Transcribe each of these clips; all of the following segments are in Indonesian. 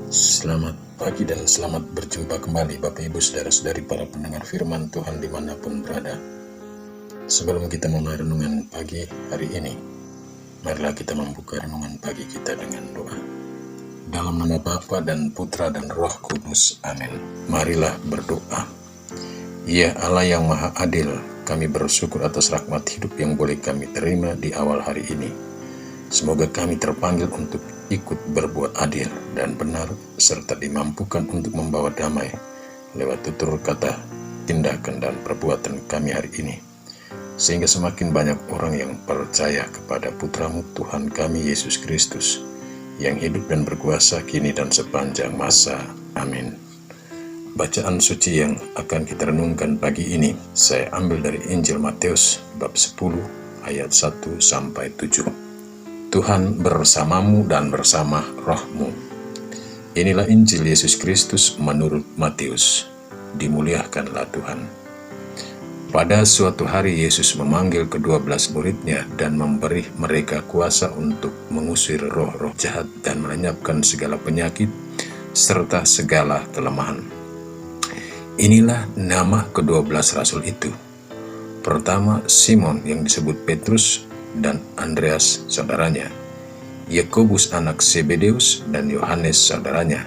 Selamat pagi dan selamat berjumpa kembali Bapak Ibu Saudara-saudari para pendengar firman Tuhan dimanapun berada. Sebelum kita memulai renungan pagi hari ini, marilah kita membuka renungan pagi kita dengan doa. Dalam nama Bapa dan Putra dan Roh Kudus, amin. Marilah berdoa. Ya Allah yang Maha Adil, kami bersyukur atas rahmat hidup yang boleh kami terima di awal hari ini. Semoga kami terpanggil untuk ikut berbuat adil dan benar, serta dimampukan untuk membawa damai lewat tutur kata, tindakan, dan perbuatan kami hari ini. Sehingga semakin banyak orang yang percaya kepada Putra-Mu Tuhan kami Yesus Kristus, yang hidup dan berkuasa kini dan sepanjang masa. Amin. Bacaan suci yang akan kita renungkan pagi ini, saya ambil dari Injil Matius bab 10 ayat 1-7. Tuhan bersamamu dan bersama rohmu. Inilah Injil Yesus Kristus menurut Matius. Dimuliakanlah Tuhan. Pada suatu hari Yesus memanggil ke-12 muridnya dan memberi mereka kuasa untuk mengusir roh-roh jahat dan melenyapkan segala penyakit serta segala kelemahan. Inilah nama ke-12 rasul itu. Pertama, Simon yang disebut Petrus dan Andreas saudaranya, Yakobus anak Zebedeus dan Yohanes saudaranya,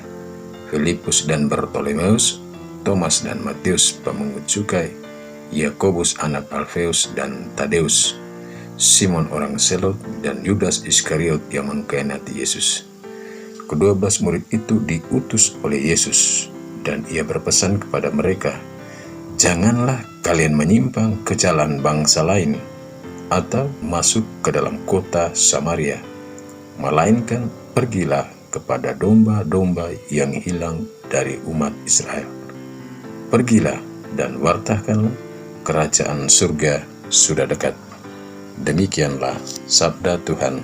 Filipus dan Bartolomeus, Thomas dan Matius pemungut cukai, Yakobus anak Alfeus dan Tadeus, Simon orang Selot, dan Yudas Iskariot yang mengkhianati Yesus. Ke-12 murid itu diutus oleh Yesus, dan ia berpesan kepada mereka, "Janganlah kalian menyimpang ke jalan bangsa lain, atau masuk ke dalam kota Samaria, melainkan pergilah kepada domba-domba yang hilang dari umat Israel. Pergilah dan wartakanlah, kerajaan surga sudah dekat." Demikianlah sabda Tuhan,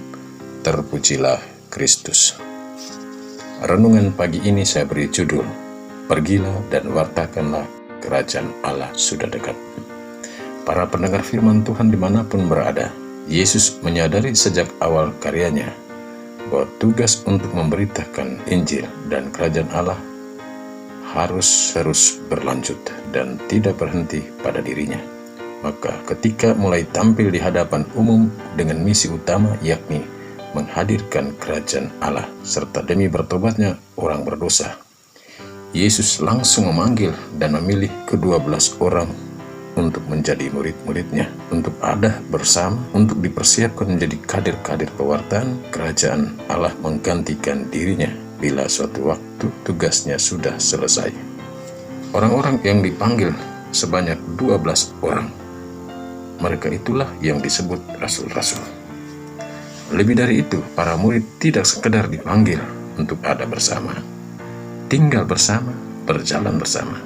terpujilah Kristus. Renungan pagi ini saya beri judul, Pergilah dan wartakanlah, kerajaan Allah sudah dekat. Para pendengar firman Tuhan dimanapun berada, Yesus menyadari sejak awal karyanya bahwa tugas untuk memberitakan Injil dan kerajaan Allah harus terus berlanjut dan tidak berhenti pada dirinya. Maka ketika mulai tampil di hadapan umum dengan misi utama, yakni menghadirkan kerajaan Allah serta demi bertobatnya orang berdosa, Yesus langsung memanggil dan memilih ke-12 orang untuk menjadi murid-muridnya, untuk ada bersama, untuk dipersiapkan menjadi kader-kader pewartaan kerajaan Allah menggantikan dirinya bila suatu waktu tugasnya sudah selesai. Orang-orang yang dipanggil sebanyak 12 orang. Mereka itulah yang disebut rasul-rasul. Lebih dari itu, para murid tidak sekedar dipanggil untuk ada bersama, tinggal bersama, berjalan bersama,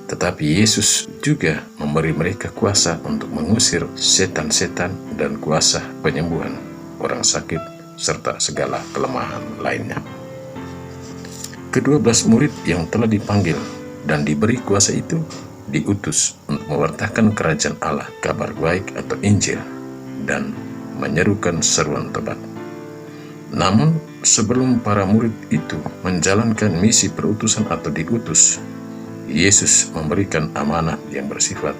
tetapi Yesus juga memberi mereka kuasa untuk mengusir setan-setan dan kuasa penyembuhan orang sakit serta segala kelemahan lainnya. Ke-12 murid yang telah dipanggil dan diberi kuasa itu diutus untuk mewartakan kerajaan Allah, kabar baik atau Injil, dan menyerukan seruan tobat. Namun sebelum para murid itu menjalankan misi perutusan atau diutus, Yesus memberikan amanat yang bersifat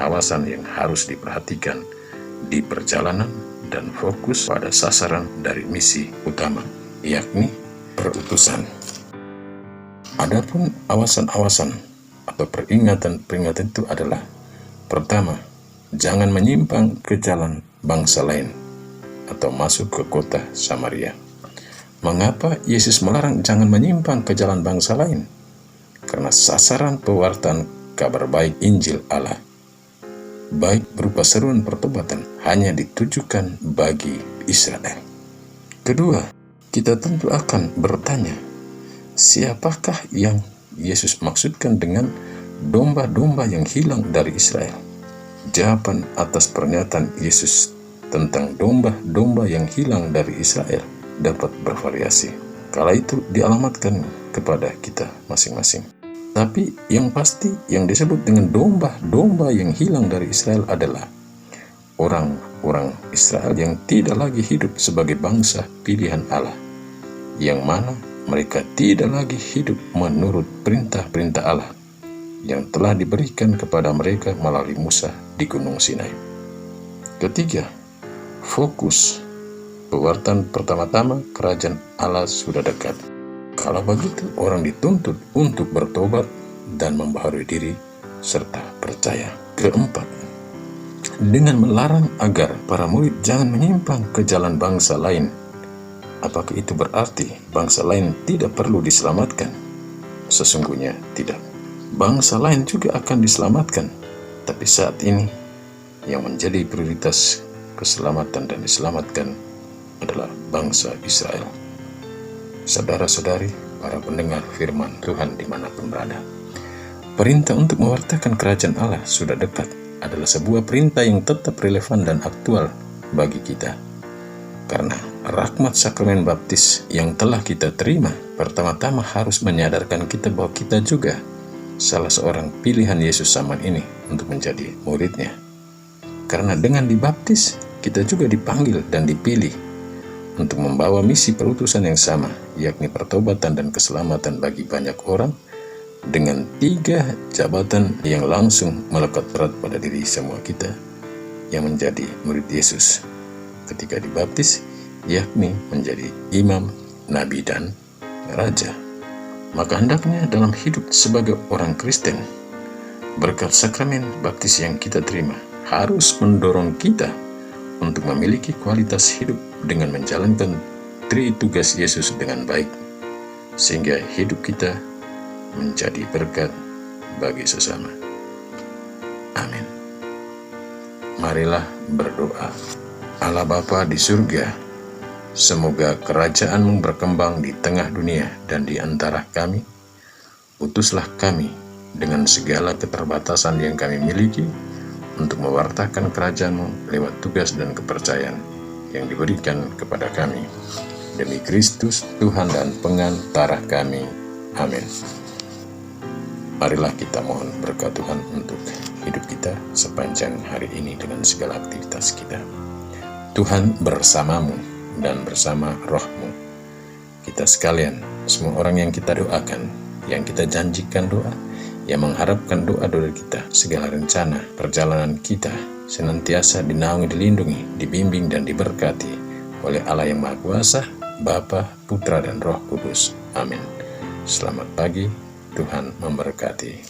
kawasan yang harus diperhatikan di perjalanan dan fokus pada sasaran dari misi utama, yakni perutusan. Adapun awasan-awasan atau peringatan-peringatan itu adalah: pertama, jangan menyimpang ke jalan bangsa lain atau masuk ke kota Samaria. Mengapa Yesus melarang jangan menyimpang ke jalan bangsa lain? Karena sasaran pewartaan kabar baik Injil Allah, baik berupa seruan pertobatan, hanya ditujukan bagi Israel. Kedua, kita tentu akan bertanya, siapakah yang Yesus maksudkan dengan domba-domba yang hilang dari Israel? Jawaban atas pernyataan Yesus tentang domba-domba yang hilang dari Israel dapat bervariasi. Kala itu dialamatkan kepada kita masing-masing. Tapi yang pasti yang disebut dengan domba-domba yang hilang dari Israel adalah orang-orang Israel yang tidak lagi hidup sebagai bangsa pilihan Allah, yang mana mereka tidak lagi hidup menurut perintah-perintah Allah yang telah diberikan kepada mereka melalui Musa di Gunung Sinai. Ketiga, fokus. Pewartaan pertama-tama, kerajaan Allah sudah dekat. Kalau begitu, orang dituntut untuk bertobat dan membaharui diri serta percaya. Keempat, dengan melarang agar para murid jangan menyimpang ke jalan bangsa lain. Apakah itu berarti bangsa lain tidak perlu diselamatkan? Sesungguhnya tidak. Bangsa lain juga akan diselamatkan. Tapi saat ini yang menjadi prioritas keselamatan dan diselamatkan adalah bangsa Israel. Saudara-saudari, para pendengar firman Tuhan dimanapun berada, perintah untuk mewartakan kerajaan Allah sudah dekat adalah sebuah perintah yang tetap relevan dan aktual bagi kita. Karena rahmat sakramen baptis yang telah kita terima, pertama-tama harus menyadarkan kita bahwa kita juga salah seorang pilihan Yesus zaman ini untuk menjadi muridnya. Karena dengan dibaptis, kita juga dipanggil dan dipilih untuk membawa misi perutusan yang sama, yakni pertobatan dan keselamatan bagi banyak orang, dengan 3 jabatan yang langsung melekat berat pada diri semua kita yang menjadi murid Yesus ketika dibaptis, yakni menjadi imam, nabi, dan raja. Maka hendaknya dalam hidup sebagai orang Kristen, berkat sakramen baptis yang kita terima harus mendorong kita untuk memiliki kualitas hidup dengan menjalankan tugas Yesus dengan baik, sehingga hidup kita menjadi berkat bagi sesama. Amin. Marilah berdoa. Allah Bapa di surga, semoga kerajaan-Mu berkembang di tengah dunia dan di antara kami. Utuslah kami dengan segala keterbatasan yang kami miliki untuk mewartakan kerajaan-Mu lewat tugas dan kepercayaan yang diberikan kepada kami. Demi Kristus, Tuhan dan pengantara kami. Amin. Marilah kita mohon berkat Tuhan untuk hidup kita sepanjang hari ini dengan segala aktivitas kita. Tuhan bersamamu dan bersama roh-Mu. Kita sekalian, semua orang yang kita doakan, yang kita janjikan doa, yang mengharapkan doa-doa kita, segala rencana perjalanan kita senantiasa dinaungi, dilindungi, dibimbing, dan diberkati oleh Allah yang Maha Kuasa, Bapa, Putra, dan Roh Kudus. Amin. Selamat pagi, Tuhan memberkati.